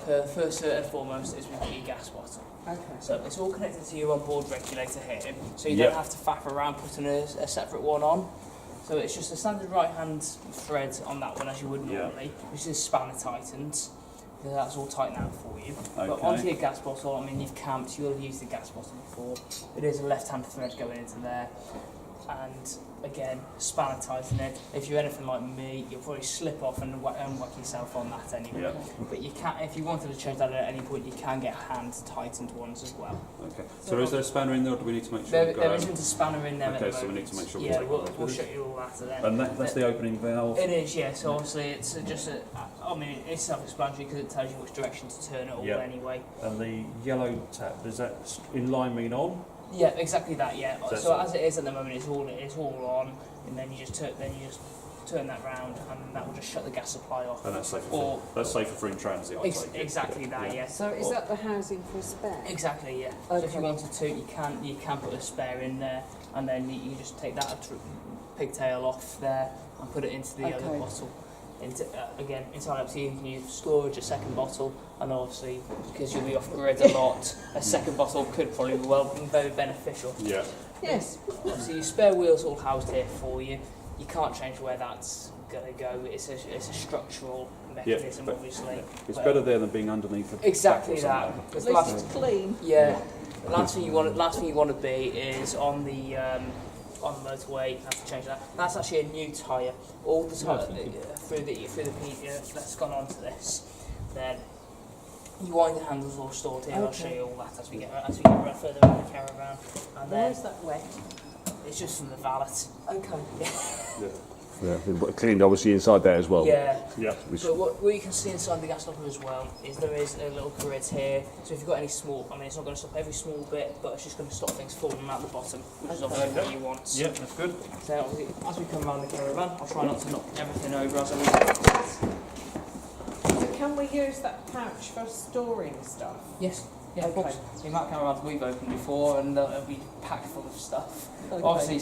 first and foremost is with your gas bottle. Okay. So it's all connected to your onboard regulator here, so you don't have to faff around putting a separate one on. So it's just a standard right-hand thread on that one as you would normally, which is spanner tightened. So that's all tightened out for you. Okay. But onto your gas bottle, I mean, you've camped, you'll have used the gas bottle before. It is a left-hand thread going into there. And again, spanner tighten it. If you're anything like me, you'll probably slip off and whack yourself on that anyway. Yeah. But you can, if you wanted to change that at any point, you can get hand tightened ones as well. Okay. So is there a spanner in there, or do we need to make sure There isn't a spanner in there at the moment. so we need to make sure we Yeah, take we'll show you all that then. And that's the opening valve? It is, yeah. So obviously it's just I mean, it's self-explanatory because it tells you which direction to turn it all anyway. And the yellow tap, does that in line mean on? Yeah, exactly that. Yeah. So So as it is at the moment, it's all on, and then you just turn that round, and that will just shut the gas supply off. And that's safer Or- for in transit, I take it. Exactly that. Yeah. So is that the housing for a spare? Exactly, yeah. So if Okay. you wanted to, you can put a spare in there, and then you just take that pigtail off there and put it into the other Okay. bottle. Again, entirely up to you. You can use storage, a second bottle, and obviously because you'll be off grid a lot, a second bottle could probably be very beneficial. Yeah. Yes. Obviously, your spare wheel's all housed here for you. You can't change where that's going to go. It's a structural mechanism, but obviously. It's But better there than being underneath the exactly back or that. something. Because At least it's clean. yeah. The last thing you want to be is on the motorway. You have to change that. That's actually a new tyre. All the tyre through the PDF that's gone onto this. Then your winder handles all stored here. I'll show you all that as we get further in the caravan. And Why then is that wet? it's just from the valet. Okay. Yeah, cleaned obviously inside there as well. Yeah. Yeah. But what you can see inside the gas locker as well is there is a little grid here. So if you've got any small, I mean, it's not going to stop every small bit, but it's just going to stop things falling out the bottom, which is obviously what you want. Yeah, that's good. So obviously, as we come around the caravan, I'll try not to knock everything over as I move. So can we use that pouch for storing stuff? Yes. Yeah, of course. The amount of caravans we've opened before, and it'll be packed full of stuff. Okay. Obviously,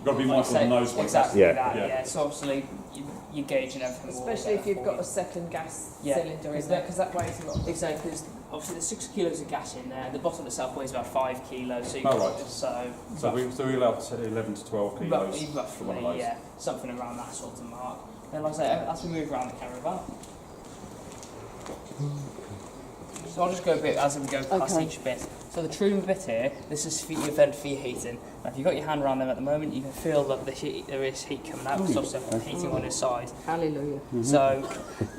Got to be like mindful of the nose weight. exactly Yeah. that. Yeah. Yeah. So obviously, you're gauging everything. Especially if you've got a second gas cylinder in there, because that weighs a lot. Exactly, because obviously there's 6 kilos of gas in there. The bottle itself weighs about 5 kilos. So, So we allowed 11 to 12 kilos for one of roughly, those. yeah, something around that sort of mark. Then, like I say, as we move around the caravan, so I'll just go a bit as we go past each bit. So the trim bit here, this is for your vent for your heating. Now, if you've got your hand around them at the moment, you can feel that there is heat coming out because obviously I've got heating on this side. Hallelujah. So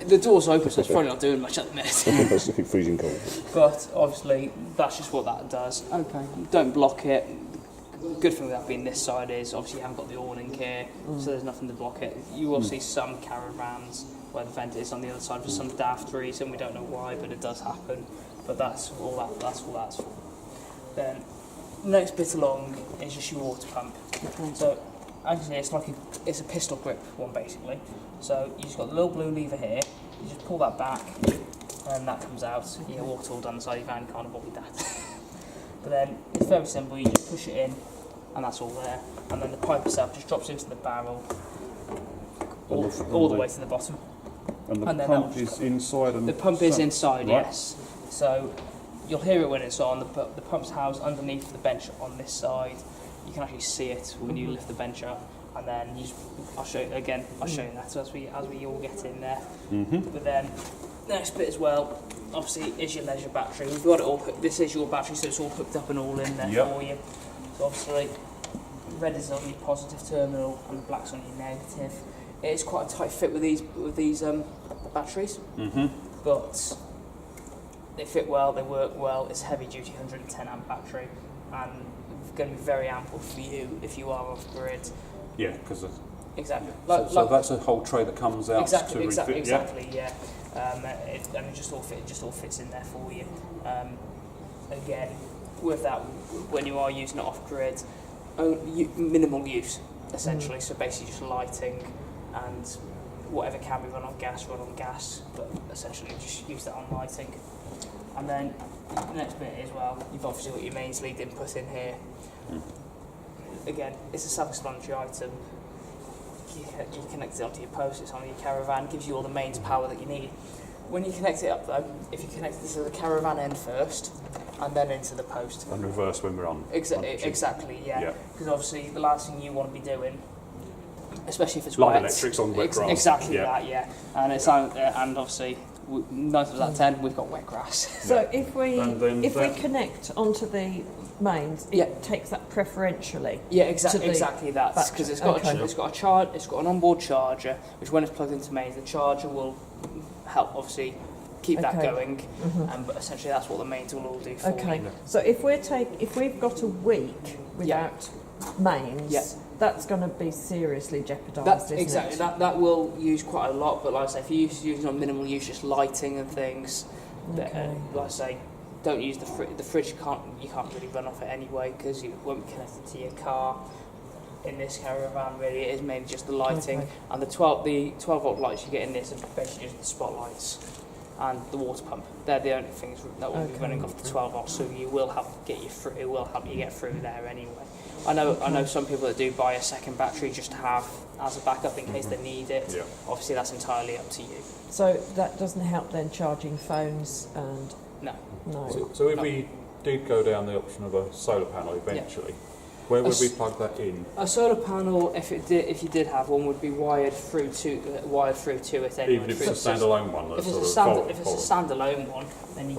the door's open, so it's probably not doing much at the minute. Pacific freezing cold. But obviously, that's just what that does. Okay. Don't block it. Good thing with that being this side is obviously you haven't got the awning here, so there's nothing to block it. You will see some caravans where the vent is on the other side for some daft reason. We don't know why, but it does happen. But that's all that's for. Then next bit along is just your water pump. So actually it's a pistol grip one basically. So you just got the little blue lever here. You just pull that back, and that comes out. Your water all down the side of your van, can't avoid that. But then it's very simple. You just push it in, and that's all there. And then the pipe itself just drops into the barrel, all the way to the bottom. And the And then pump that is inside. And The pump is so- inside, right. yes. So you'll hear it when it's on. The pump's housed underneath the bench on this side. You can actually see it when you lift the bench up, and then I'll show you again. I'll show you that as we all get in there. But then next bit as well, obviously, is your leisure battery. We've got it all. This is your battery, so it's all hooked up and all in there Yep. for you. So obviously, red is on your positive terminal and the black's on your negative. It is quite a tight fit with these batteries, but they fit well, they work well. It's heavy duty 110 amp battery, and it's going to be very ample for you if you are off grid. Yeah, because Exactly. so that's a whole tray that comes out Exactly, to refit. exactly, yeah. And it just all fits in there for you. Again, with that, when you are using it off grid, minimal use essentially. So basically, just lighting and whatever can be run on gas, but essentially just use that on lighting. And then the next bit as well, you've obviously got your mains lead input in here. Again, it's a self-explanatory item. You connect it onto your post, it's on your caravan, gives you all the mains power that you need. when you connect it up though, if you connect it to the caravan end first, and then into the post. And reverse when we're on. Exactly, yeah. Yeah. Because obviously the last thing you want to be doing, especially if it's Light wet. electrics on wet grass. Exactly Yeah. that, yeah. And it's and obviously 9 times out of 10 we've got wet grass. So if we And then that- connect onto the mains, it Yeah. takes that preferentially. Yeah, To the exactly that. battery. Because it's got Okay. it's got a charge, it's got an onboard charger, which when it's plugged into mains, the charger will help obviously keep that Okay. going. But essentially that's what the mains will all do for Okay. you. So if we've got a week without mains, Yeah. that's going to be seriously jeopardised, That's isn't exactly it? that will use quite a lot. But like I say, if you're using on minimal use, just lighting and things, Okay. like I say, don't use the fridge. The fridge you can't really run off it anyway because it won't be connected to your car. In this caravan, really, it is mainly just the lighting Okay. and the 12 volt lights you get in this are basically just the spotlights and the water pump. They're the only things that will be Okay. running off the 12 volt, so you will help get you through. It will help you get through there anyway. I know some people that do buy a second battery just to have as a backup in case they need it. Yeah. Obviously, that's entirely up to you. So that doesn't help then charging phones and No. no. So if we did go down the option of a solar panel eventually, where would we plug that in? A solar panel, if you did have one, would be wired through to it anyway. Even if it's a standalone one? If that's it's sort of a standalone one, then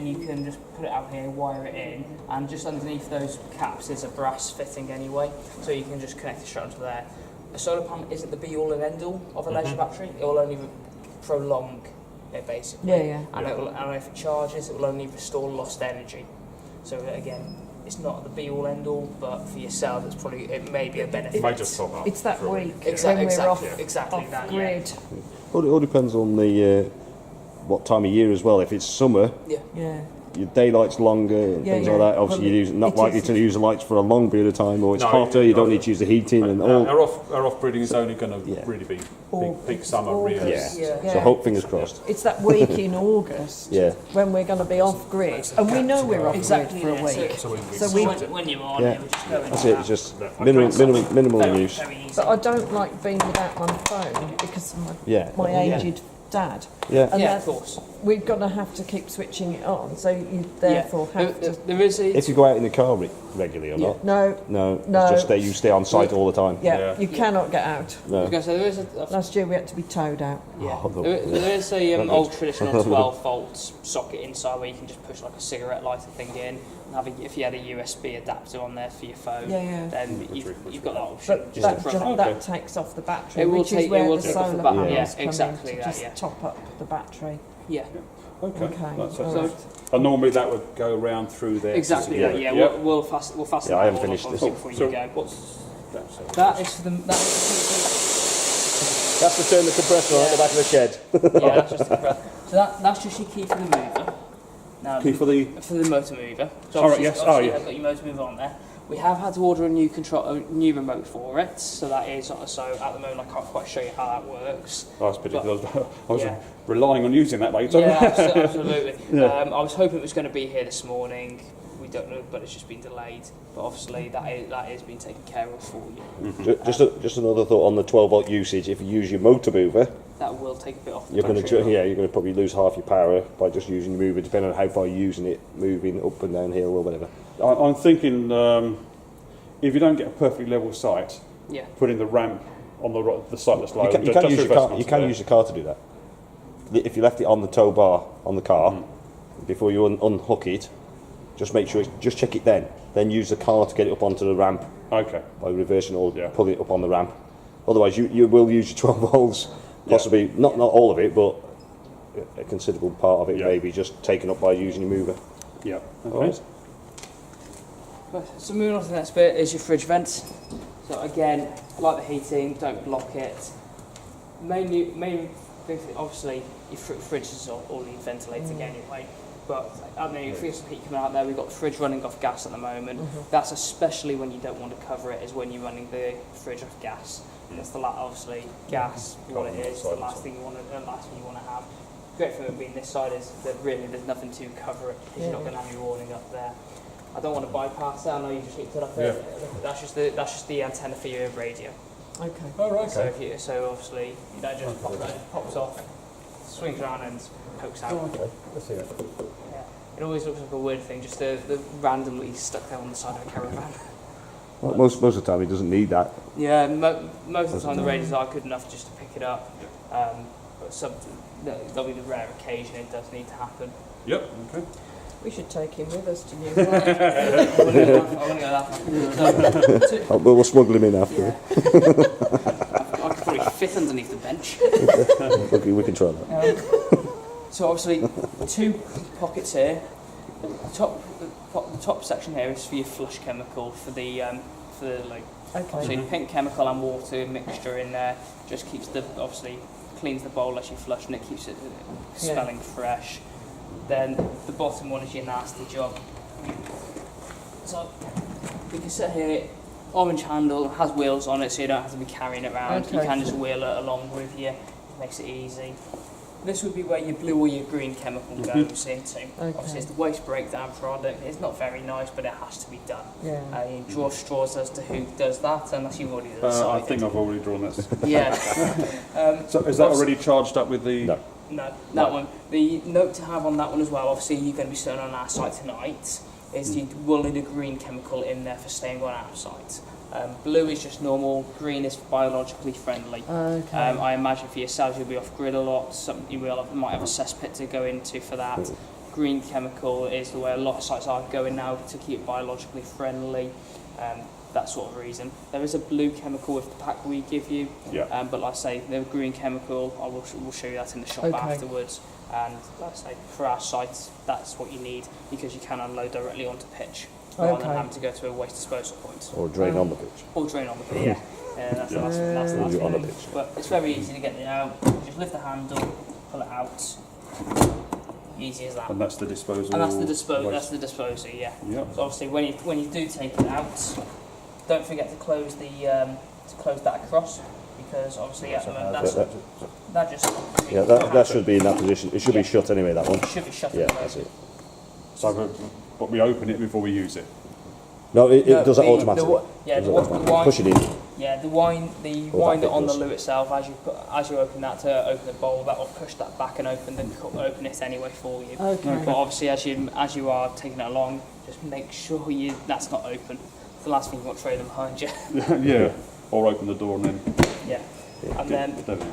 you can just put it out here, wire it in, and just underneath those caps is a brass fitting anyway, so you can just connect it straight onto there. A solar panel isn't the be all and end all of a leisure battery. It will only prolong it basically. Yeah. And if it charges, it will only restore lost energy. So again, it's not the be all end all, but for yourself, it may be a benefit. It may just top up. It's that for a week Exactly, when we're off, exactly off that, grid. It all depends on the what time of year as well. If it's summer, Yeah. your daylight's longer and Yeah, things yeah. like that. Obviously, Well, you're not it likely is- to use the lights for a long period of time, or it's No, hotter. You don't no. need to use the heating and all. Our off-breeding is only going to Yeah. really be August. peak summer, August. really. Yeah. Yeah. So hope fingers crossed. It's that week in August Yeah. when we're going to be off grid, and we know we're off Exactly, grid for a yeah, week. So we So So we- when you're on, Yeah. it will just go into That's it. that. It's just Okay. minimal Very- use. very easy. But I don't like being without my phone because of my Yeah. aged dad. Yeah. And Yeah, that- of course. We're going to have to keep switching it on, so you therefore have to. There is a If you go out in the car regularly or Yeah. not, No, no, No. it's just you stay on site all the time. yeah, Yeah. you cannot get out. I was No. going to say there is a Last year we had to be towed out. yeah. Oh, no. There is a Not old good. traditional 12 volt socket inside where you can just push like a cigarette lighter thing in and have if you had a USB adapter on there for your phone, Yeah. then you've got that option. But just that, to plug it. that takes off the battery, It will which take- is it where will the take off the solar battery, panels yeah, come exactly in to that, just yeah. top up the battery. Yeah, Okay. Okay, That's all it. right. And normally that would go round through there. exactly Yeah. that. Yeah, Yep. we'll fasten Yeah, I that haven't all finished up this. obviously before So you go. what's that? That is for the That's to turn the compressor on at the back of the shed. yeah, that's just the so that's just your key for the mover. Now, Key for the. for the motor mover. So All right, obviously- yes. obviously Oh, you've yeah. got your motor mover on there. We have had to order a new remote for it, so that is so at the moment I can't quite show you how that works. Oh, that's a pity. But- I was yeah. relying on using that later. Yeah, absolutely. Yeah. I was hoping it was going to be here this morning. We don't know, but it's just been delayed. But obviously that is being taken care of for you. Just another thought on the 12 volt usage. If you use your motor mover, That will take a bit off. The you're going battery. to you're going to probably lose half your power by just using your mover, depending on how far you're using it, moving up and down hill or whatever. I'm thinking if you don't get a perfectly level site, Yeah. putting the ramp on the site that's low. You can just use your reverse car. onto You can there. use your car to do that. If you left it on the tow bar on the car before you unhook it, just make sure. Just check it then. Then use the car to get it up onto the ramp Okay. by reversing or Yeah. pulling it up on the ramp. Otherwise, you will use your 12 volts. Possibly not all of it, but a considerable part of it Yeah. may be just taken up by using your mover. Yeah. Okay. All right. So moving on to the next bit is your fridge vent. So again, like the heating, don't block it. Main things, obviously, your fridges all need ventilating anyway. But I mean, if there's some heat coming out there, we've got the fridge running off gas at the moment. That's especially when you don't want to cover it, is when you're running the fridge off gas. And that's obviously gas, what it is, the last thing you want to have. Great thing with being this side is that really there's nothing to cover it because you're not going to have your awning up there. I don't want to bypass it. I know you just heated up it. That's just the antenna for your radio. Okay. Oh, right. So obviously that just pops off. swings around and pokes out. Okay, let's see that. Yeah. It always looks like a weird thing, just the randomly stuck there on the side of a caravan. Well, most of the time, he doesn't need that. Yeah, most of the time the radiators are good enough just to pick it up. But there'll be the rare occasion it does need to happen. Yep. Okay. We should take him with us to New York. I want to go that far. Oh, we'll smuggle him in after. Yeah. I could probably fit underneath the bench. Okay, we can try that. So obviously, 2 pockets here. The top section here is for your flush chemical for the like obviously pink chemical and water mixture in there. Just keeps obviously cleans the bowl as you flush and it keeps it smelling fresh. Then the bottom one is your nasty job. So you can sit here. Orange handle has wheels on it, so you don't have to be carrying it around. You can just wheel it along with you. It makes it easy. This would be where your blue or your green chemical goes into. Obviously, it's the waste breakdown product. It's not very nice, but it has to be done. Yeah. You draw straws as to who does that, unless you've already I decided. think I've already drawn this. Yeah. So is that already charged up with the... No. No, that one. The note to have on that one as well, obviously you're going to be sitting on our site tonight, is you will need a green chemical in there for staying on our site. Blue is just normal, green is biologically friendly. Okay. I imagine for yourselves you'll be off grid a lot, you might have a cesspit to go into for that. Green chemical is the way a lot of sites are going now to keep it biologically friendly. That sort of reason. There is a blue chemical with the pack we give you, Yeah. but like I say, the green chemical, we'll show you that in the shop afterwards. And like I say, for our site, that's what you need because you can unload directly onto pitch rather than having to go to a waste disposal point. Or drain on the pitch. Or drain on the pitch, yeah. That's the last on the thing. pitch. But it's very easy to get it out. Just lift the handle, pull it out. Easy as that. And that's the disposal... And that's the disposal. waste. That's the disposal, yeah. Yep. So obviously, when you do take it out, don't forget to close that across because obviously at the moment that just Yeah, that should be in that position. It should be shut anyway, that one. should be shut. Yeah, at the that's moment. it. So, but we open it before we use it. No, it No, does that the automatically. yeah, Does the it automatically. wine. Push it in. Yeah, the wine that bit on the does. loo itself, as you open that to open the bowl, that will push that back and open it anyway for you. Okay. But obviously, as you are taking it along, just make sure that's not open. It's the last thing you want trailing behind you. Yeah. Or open the door and then... Yeah. And then Don't-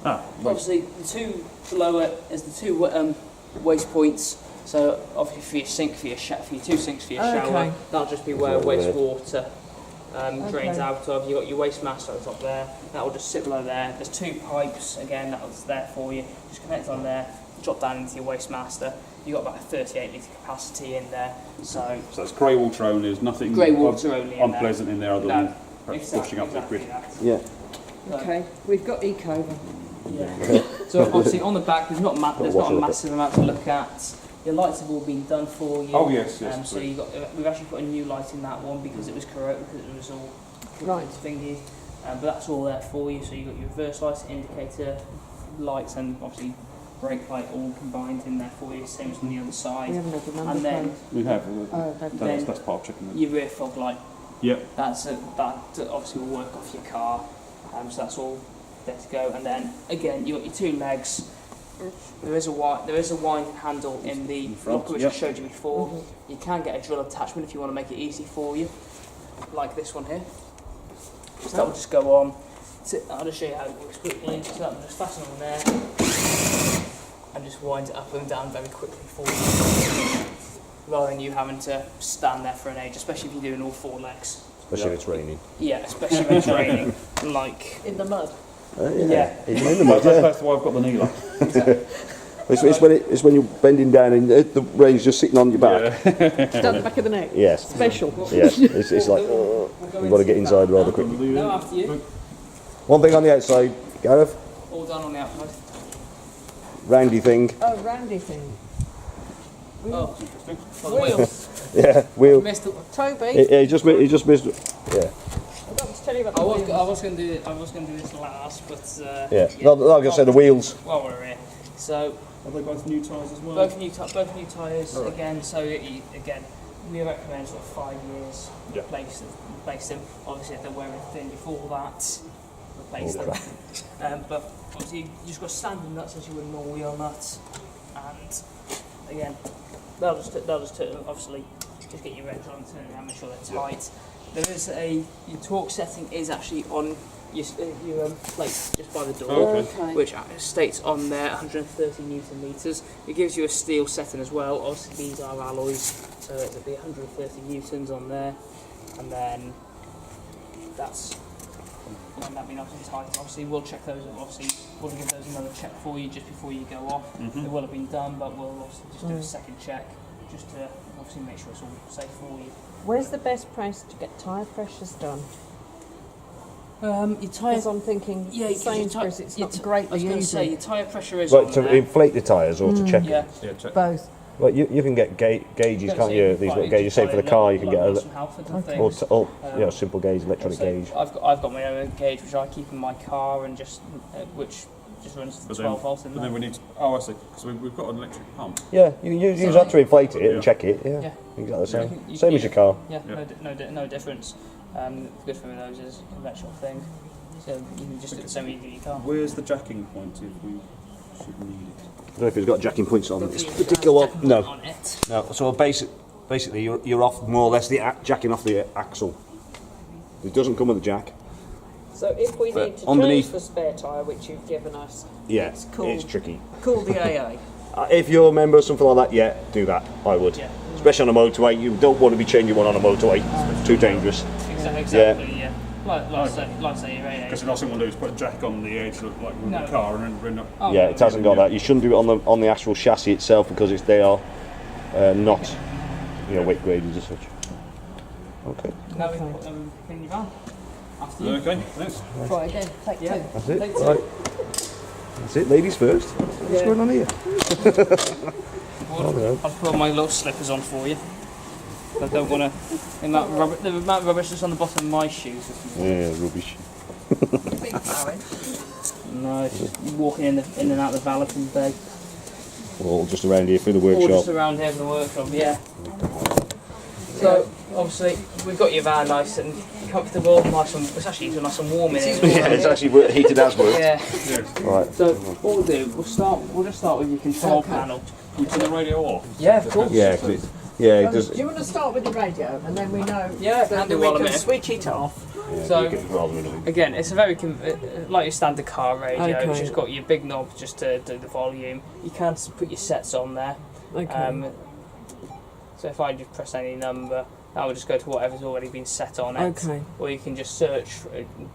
obviously the two below it is the two waste points. So obviously for your sink, for your 2 sinks for your shower, that'll just be where wastewater drains out of. You've got your waste master at the top there. That will just sit below there. There's 2 pipes again that was there for you. Just connect on there, drop down into your waste master. You've got about a 38 litre capacity in there. So it's grey water only. There's nothing grey water only in unpleasant in there other No, than perhaps pushing up liquid. that. Yeah. Okay, we've got Eco. Yeah. So obviously on the back there's not wash a it a massive amount to look at. Your lights have all been done for you. Oh yes, So we've actually put a new light in that one because it was corroded, because it was all thingy. But that's all there for you. So you've got your reverse lights, indicator lights, and obviously brake light all combined in there for you, same as on the other side. We haven't had the number And then plate. We have. then- That's part of checking them. your rear fog light. Yep. That obviously will work off your car. So that's all there to go. And then again, you've got your 2 legs. There is a winding handle in the front, locker which yep. I showed you before. You can get a drill attachment if you want to make it easy for you, like this one here. So that will just go on. I'll just show you how it works quickly. So that will just fasten on there and just wind it up and down very quickly for you, rather than you having to stand there for an age, especially if you're doing all 4 legs. Especially if it's raining. Yeah, especially when it's raining. Like, In the mud. yeah. Even in the mud, yeah. That's why I've got the knee lock. It's when you're bending down and the rain's just sitting on your back. Down the back of the neck. Yes. Special. Yes. It's like, you've got to get inside rather quickly. No, after you. One thing on the outside, Gareth, All done on the outside. roundy thing. Oh, Randy thing. Oh, Wheels. Yeah, wheel. missed it. Toby, He just missed. Yeah, I've got to tell you about I the was wheels. going to do this last, but yeah. Like I said, the wheels. While we're here, so Are they both new tyres as well? both new tyres again. So again, we recommend sort of 5 years. Yeah. Replace them. Obviously, if they're wearing thin before that, replace them. But obviously you just got standard nuts as you would normal wheel nuts, and again they'll just obviously just get your wrench on, turn it around, make sure they're tight. There is your torque setting is actually on your plate just by the door, which states on there 130 Newton meters. It gives you a steel setting as well. Obviously these are alloys, so it'll be 130 newtons on there, and then that's. And that being obviously tight. Obviously we'll check those. Obviously we'll give those another check for you just before you go off. It will have been done, but we'll obviously just do a second check just to obviously make sure it's all safe for you. Where's the best place to get tyre pressures done? Your tyre. Because I'm thinking Sainsbury's, it's not I greatly was going to say easy. your tyre pressure is Like on to there. inflate the tyres or to check Yeah. Yeah, check. Both. Well, you can get gauges, can't you? These little gauges. Say for the car, you can get a simple gauge, electronic gauge. I've got my own gauge which I keep in my car and just which just runs to 12 volts. But then we need to, oh I see, so we've got an electric pump. Yeah, you can use that to inflate it and check it. Yeah, exactly the same. Same as your car. Yeah, no difference. The good thing with those is a conventional thing. So you can just do the same as you do your car. Where's the jacking point if we should need it? I don't know if it's got jacking points on this particular one. No. On it. No. So basically, you're off more or less jacking off the axle. It doesn't come with a jack. So if we But need to underneath- change the spare tyre, which you've given us, Yeah, it's cool. it's tricky. Call the AA. If you're a member of something like that, yeah, do that. I would. Yeah. Especially on a motorway, you don't want to be changing one on a motorway. It's too dangerous. Exactly. Yeah. Like say your AA. Because the last thing we'll do is put a jack on the edge, look like with No. the car, and then we're not. Oh, Yeah, it hasn't got that. You shouldn't do it on the actual chassis itself because they are not, weight graded as such. Okay. Now we put them in your van. After you. Okay, thanks. Try again. Take Yeah. two. That's it. Take two. Right. That's it. Ladies first. What's going on here? I'll put my little slippers on for you. I don't want to. The amount of rubbish that's on the bottom of my shoes. Yeah, rubbish. Big power. No, it's just walking in and out the Valloping Bay. All just around here through the Or just workshop. around here for the workshop, yeah. So, obviously, we've got your van nice and comfortable. It's actually nice and warm in here. Yeah, it's actually heated as work. Yeah. Right. So, what we'll do, we'll just start with your control panel. Can you turn the radio off? Yeah, of course. Yeah, 'cause it does. Do you want to start with the radio and then we know Yeah, that can do we while I'm can here. switch it off? So- you can rather than anything. Again, it's a very like your standard car radio. Okay. It's just got your big knob just to do the volume. You can put your sets on there. Okay. So if I just press any number, that will just go to whatever's already been set on it. Okay. Or you can just search,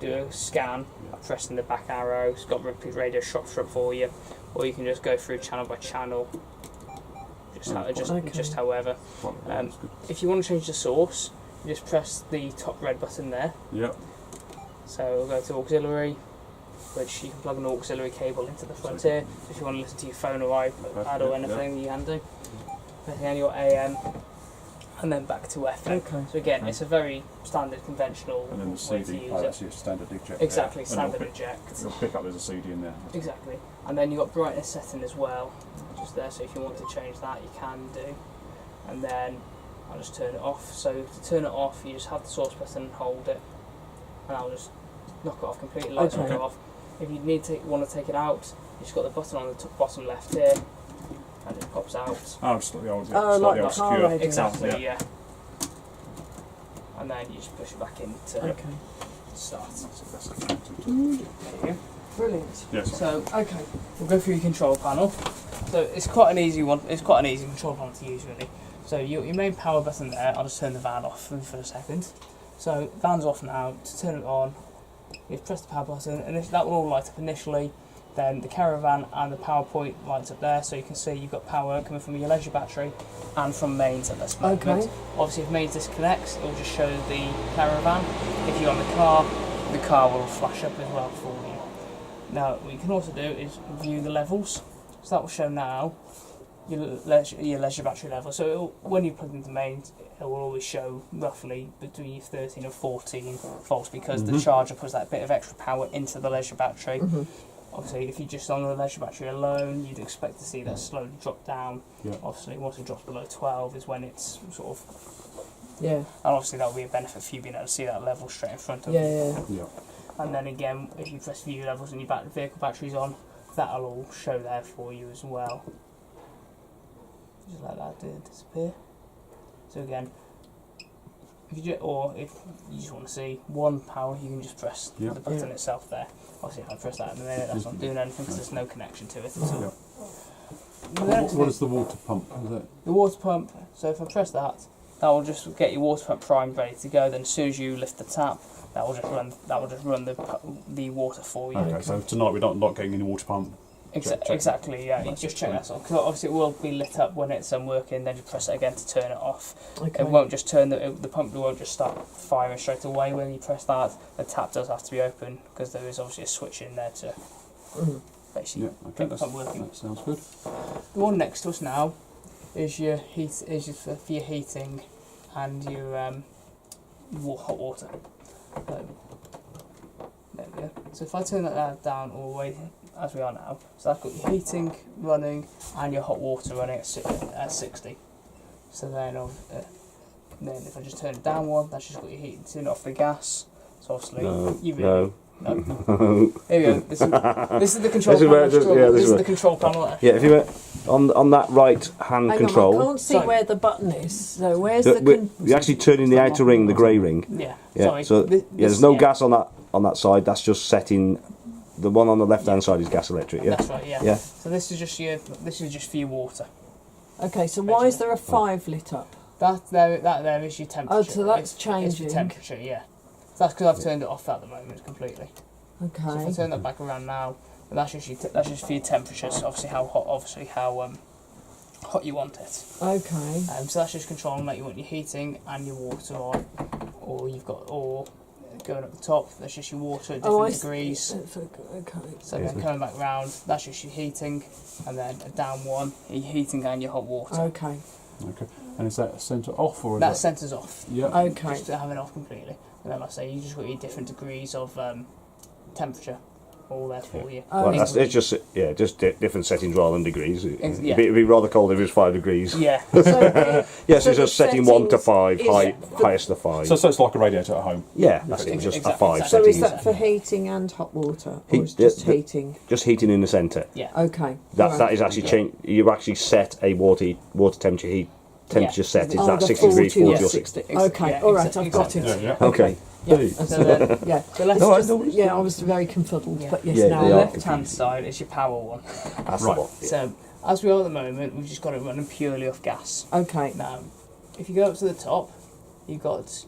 do a scan, pressing the back arrow. It's got repeat radio shop for you. Or you can just go through channel by channel. Just however. If you want to change the source, you just press the top red button there. Yep. So we'll go to auxiliary, which you can plug an auxiliary cable into the front here. So if you want to listen to your phone or iPad or anything, you can do. Pressing on your AM, and then back to FM. Okay. So again, it's a very standard, conventional And then the way to CD, use that's it. your standard eject. Exactly, there. And standard eject. You'll pick up there's a CD in there. Exactly. And then you've got brightness setting as well, just there, so if you want to change that, you can do. And then I'll just turn it off. So to turn it off, you just have the source button and hold it, and I'll just knock it off completely, lights will Okay. go off. If you want to take it out, you just got the button on the bottom left here, and it pops out. Oh, just like the old, Oh, just like the the old car secure. radio. Exactly, Yeah. yeah. And then you just push it back in to Okay. start. That's a factor. There you go. Brilliant. Yes. So Okay. we'll go through your control panel. So it's quite an easy one. It's quite an easy control panel to use, really. So your main power button there. I'll just turn the van off for a second. So van's off now. To turn it on, you just press the power button, and that will all light up initially. Then the caravan and the power point lights up there, so you can see you've got power coming from your leisure battery and from mains at this moment. Okay. Obviously, if mains disconnects, it will just show the caravan. If you're on the car will flash up as well for you. Now, what you can also do is view the levels. So that will show now your leisure battery level. So when you plug into mains, it will always show roughly between 13 and 14 volts because the charger puts that bit of extra power into the leisure battery. Obviously, if you're just on the leisure battery alone, you'd expect to see that slowly drop down. Yeah. Obviously, once it drops below 12 is when it's sort of... Yeah. And obviously that will be a benefit for you being able to see that level straight in front of you. Yeah. Yeah. and then again, if you press view levels and your vehicle battery's on, that'll all show there for you as well. Just let that disappear. So again, if you just want to see one power, you can just press Yeah. the button itself there. Obviously, if I press that in a minute, that's not doing anything because there's no connection to it at all. Yeah. The next What thing- is the water pump? Is it? the water pump, so if I press that, that will just get your water pump primed, ready to go. Then as soon as you lift the tap, that will just run the water for you. Okay, so tonight we're not getting any water pump. check. Exactly, yeah. You just check that off. Because obviously it will be lit up when it's working. Then you press it again to turn it off. Okay. It won't just turn the pump won't just start firing straight away when you press that. The tap does have to be open because there is obviously a switch in there to basically Yeah, okay, get the pump working. that sounds good. The one next to us now is your for your heating and your hot water. So, there we go. So if I turn that down all the way as we are now, so I've got your heating running and your hot water running at 60. So then if I just turn it down one, that's just got your heating turn off the gas. So obviously No. no. Here we go. This is the control This is panel. where it does- yeah, this this is is where- the control panel. Yeah, if you went on that right hand Hang control, on, I can't see Sorry. where the button is. So where's the... you're actually turning the outer ring, the grey ring. Yeah. Yeah. Sorry. So This- there's no yeah. gas on that side. That's just setting. The one on the left hand side is gas electric. Yeah. That's right. Yeah. Yeah. So this is just for your water. Okay, so why is there a 5 lit up? That there is your temperature. Oh, so that's It's changing. the temperature, yeah. So that's because I've turned it off at the moment completely. So if I Okay. turn that back around now, and that's just for your temperatures. Obviously how hot you want it. Okay. So that's just controlling that you want your heating and your water on, or going up the top. That's just your water at different degrees. Okay. So then coming back round, that's just your heating, and then a down one, your heating and your hot water. Okay. Okay. And is that centre off or is That that? centre's off. Yeah. Okay. Just to have it off completely. And then like I say, you just got your different degrees of temperature all there for you. Well, it's just different settings rather than degrees. Yeah. It'd be rather cold if it was 5 degrees. Yeah. So, Yes, so it's the just setting 1 to 5, settings is highest to 5. So it's like a radiator at home. Yeah, that's it. Just a 5 Exactly. So settings. is that for heating and hot water? Or Heat- is just the- heating? Just heating in the centre. Yeah. Okay. That is actually change. You actually set a water temperature temperature set. Is that 60 degrees, 40 or 60? Okay, Yeah, all right, I've got exactly. it. Yeah, yeah. Okay. Yeah, So then, yeah. the left, No, I Just- know. yeah, I was very confuddled, Yeah. but yes, Yeah, now they the are. left-hand side is your power one. That's Right. the one. So as we are at the moment, we've just got it running purely off gas. Okay. Now, if you go up to the top, you've got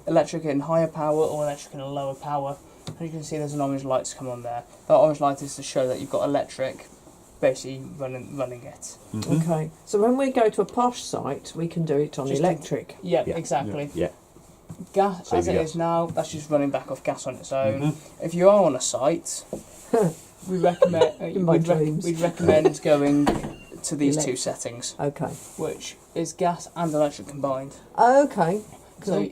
electric in higher power or electric in a lower power. And you can see there's an orange light to come on there. That orange light is to show that you've got electric basically running it. Okay. So when we go to a posh site, we can do it on Just electric. Yeah, Yeah. exactly. Yeah. Gas, Save as it your is now, that's just running back off gas on its own. If you are on a site, we recommend In my dreams. we'd recommend going to these two Elec- settings, Okay. which is gas and electric combined. Okay. So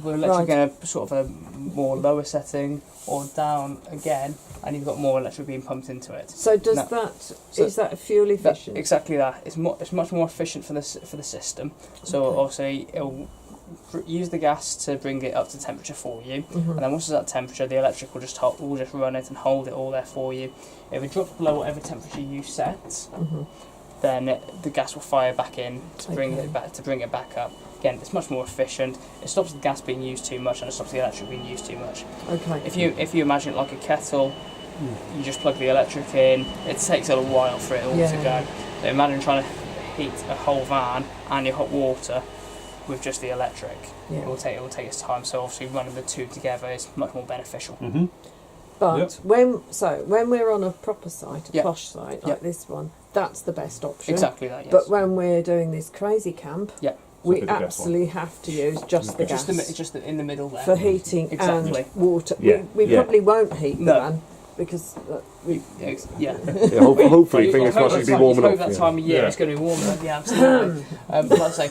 we're electric in a sort of a more lower setting or down again, and you've got more electric being pumped into it. So does No. that So is that fuel efficient? Exactly that. It's much more efficient for the system. So Okay. obviously it'll use the gas to bring it up to temperature for you, and then once it's at temperature, the electric will just run it and hold it all there for you. If it drops below whatever temperature you set, then the gas will fire back in to bring Okay. it back up. Again, it's much more efficient. It stops the gas being used too much, and it stops the electric being used too much. Okay. If you imagine it like a kettle, you just plug the electric in. It takes a little while for it all Yeah. to go. So imagine trying to heat a whole van and your hot water with just the electric. Yeah. It will take its time. So obviously running the two together is much more beneficial. But Yep. when we're on a proper site, a Yeah. posh site like Yeah. this one, that's the best option. Exactly that. Yes. But when we're doing this crazy camp, Yeah. we So the gas one. absolutely have to use just the gas just in the middle there. for heating Exactly. and water. Yeah, We yeah. probably won't heat the No. van because we Yeah. Yeah, hopefully, You fingers hope crossed, it'll that be warm time- you enough. hope that yeah. time of year Yeah. it's going to be warm enough. Yeah, absolutely. But like I say,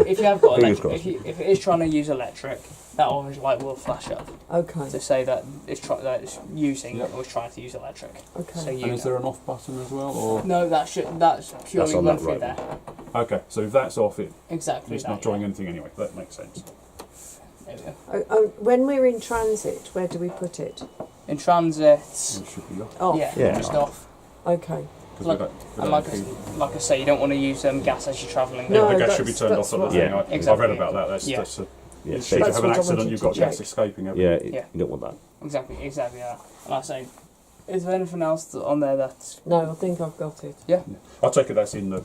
if you have got Fingers electric, if it is trying to use electric, that orange light will flash up okay. to say that it's using Yep. or it's trying to use electric. Okay. So you And is know. there an off button as well? Or No, that's purely That's on run that through right there. okay, so if that's off, Exactly. it's that, not drawing anything anyway. That makes sense. There we go. When we're in transit, where do we put it? In transit, It should be off. Oh, Yeah. just off. okay. 'Cause Like- we don't And like keep- I say, you don't want to use gas as you're travelling. No, the gas should be that's- turned off that's at the what- thing. Yeah, I've exactly. read about that. That's Yeah. Yeah, should you That's have an what I accident, wanted you've to got gas check. escaping. haven't yeah, you? Yeah. you don't want that. Exactly that. And I say, is there anything else on there that's... No, I think I've got it. I take it that's in the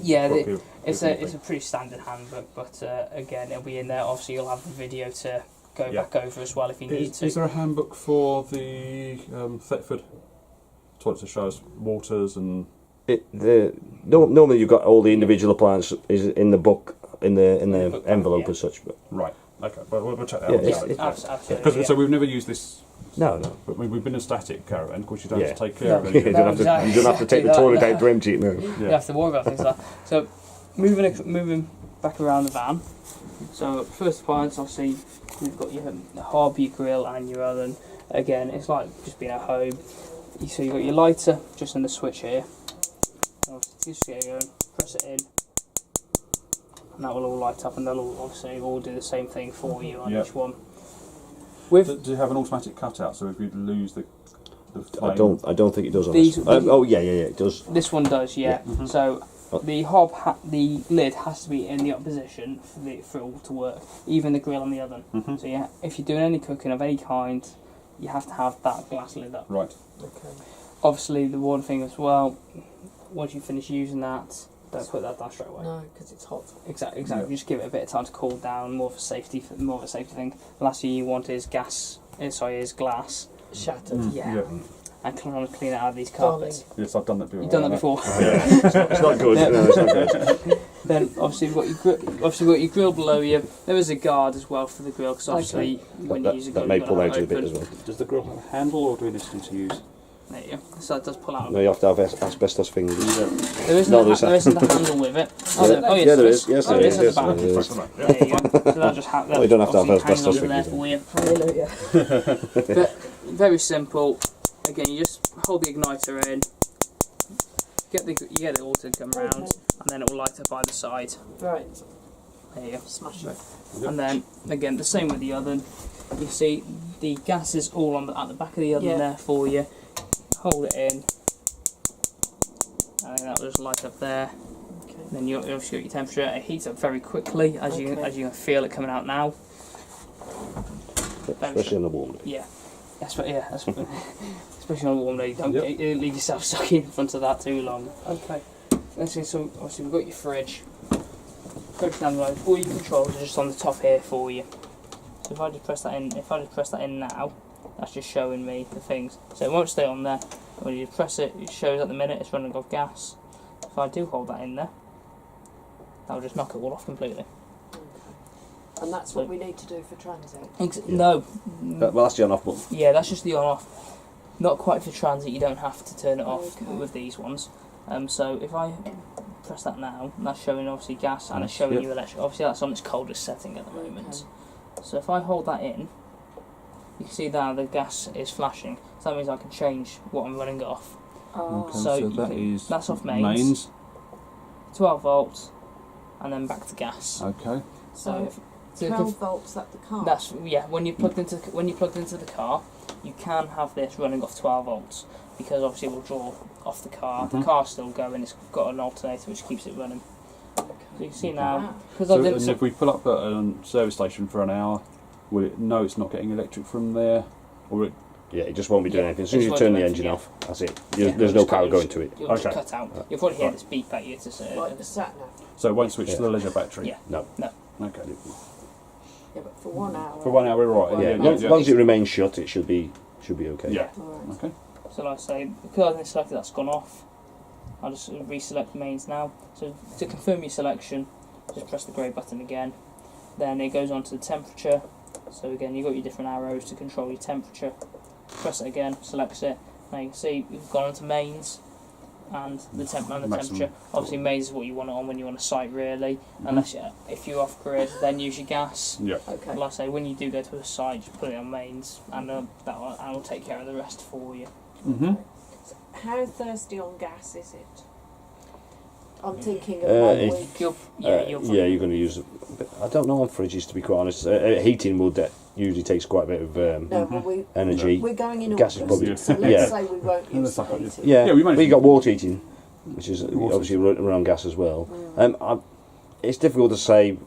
Yeah, book of- it's of a the it's a pretty standard handbook, but again, it'll be in there. Obviously, you'll have the video to go Yeah. back over as well if you need Is to. there a handbook for the Thetford toilets to show us waters and Normally you've got all the individual appliances in the book, in the book, envelope yeah. as such. But right? Okay, but we'll check that Yeah, out. it's- Yeah, it's- Absolutely. because so we've never used this. no, no. But we've been a static caravan. Of course, you don't Yeah. have to take care of No. you anything. don't have to. exactly. You don't have to take the Exactly toilet that. out to empty it. No. You have to worry about things like that. So, moving back around the van. So, first appliance, obviously, you've got your hob, your grill, and your oven. Again, it's like just being at home. So you've got your lighter just in the switch here. Obviously, just get it going, press it in, and that will all light up, and they'll all do the same thing for you on Yeah. each one. With Do you have an automatic cutout? So if you lose the flame, I don't think it does. On These- this. Oh yeah, it does. this one does, yeah. So the hob, the lid has to be in the up position for it all to work. Even the grill and the oven. Mhm. So yeah, if you're doing any cooking of any kind, you have to have that glass lid up. Right. Okay. Obviously, the one thing as well, once you finish using that, don't put that down straight away. No, because it's hot. Exactly. Yeah. Just give it a bit of time to cool down. More of a safety thing. The last thing you want is is glass, Shattered. Yeah. and trying to clean it out of these carpets. Yes, I've done that before. You've done that before. It's not good. Yeah. No, it's not good. Then obviously you've got your grill below you. There is a guard as well for the grill because obviously when you use a grill, That may you've got pull to out a bit open. as well. Does the grill have a handle, or do we listen to use? There you go. So that does pull out. No, you have to have asbestos fingers. There isn't, No, there isn't a handle with it. Yeah. Yeah, there is. Yes, there is. at the Yes, back. there is. There you go. So that just Well, you don't have to have obviously asbestos hangs fingers onto there for you. Hallelujah. But very simple. Again, you just hold the igniter in, you get the all to come round, and then it will light up either side. Right. There you go. Smash it. And then again, the same with the oven. You see the gas is all at the back of the oven Yeah. there for you. Hold it in, and then that will just light up there. Okay. Then you obviously got your temperature. It heats up very quickly as you can feel it coming out now. Especially on the warm day. Yeah, especially on a warm day. Don't leave yourself stuck in front of that too long. Okay. Let's see. So obviously we've got your fridge. Fridge down the road. All your controls are just on the top here for you. So if I just press that in now, that's just showing me the things. So it won't stay on there. When you press it, it shows at the minute it's running off gas. If I do hold that in there, that'll just knock it all off completely. And that's what we need to do for transit. No. Well, that's the on-off button. Yeah, that's just the on-off. Not quite for transit. You don't have to turn it off Okay. with these ones. So if I press that now, that's showing obviously gas and it's showing you electric. Obviously that's on its coldest setting at the moment. So if I hold that in, you can see now the gas is flashing. So that means I can change what I'm running off. Oh. So you that can- is that's off mains. 12 volts, and then back to gas. Okay. So So 12 volts at the car. that's when you plugged into the car, you can have this running off 12 volts because obviously it will draw off the car. The car's still going. It's got an alternator which keeps it running. So you can see now because So, I didn't. and if we pull up at a service station for an hour, will it know it's not getting electric from there, or it? Yeah, it just won't be doing Yeah, anything. As soon as it you won't turn do the anything, engine yeah. off, that's it. Yeah, There's no just power cut- going to it. You'll just Okay. cut out. You'll probably hear Right. this beep at you to say. Like the sat nav. So it won't switch to Yeah. the leisure battery. Yeah. No. Okay. Yeah, but for 1 hour. For 1 hour, we're right. Yeah, Yeah. as long as it remains shut, it should be okay. Yeah. Alright. Okay. So like I say, because I didn't select it, that's gone off. I'll just reselect the mains now. So to confirm your selection, just press the grey button again. Then it goes on to the temperature. So again, you've got your different arrows to control your temperature. Press it again, selects it. Now you can see we've gone onto mains and the Maximum. temperature. Obviously mains is what you want it on when you're on a site really. Unless if you're off grid, then use your gas. Yeah. Okay. Like I say, when you do go to a site, just put it on mains and I'll take care of the rest for you. Mhm. How thirsty on gas is it? I'm thinking of Uh, 1 it- week. You're yeah, you're going to use. I don't know on fridges, to be quite honest. Heating will usually takes quite a bit of No, but energy. we're going in Gas is August, probably- so let's yeah. say we won't And use the the second- heating. Yeah, Yeah, we managed we to- got water heating, which is obviously around gas as well. It's difficult to say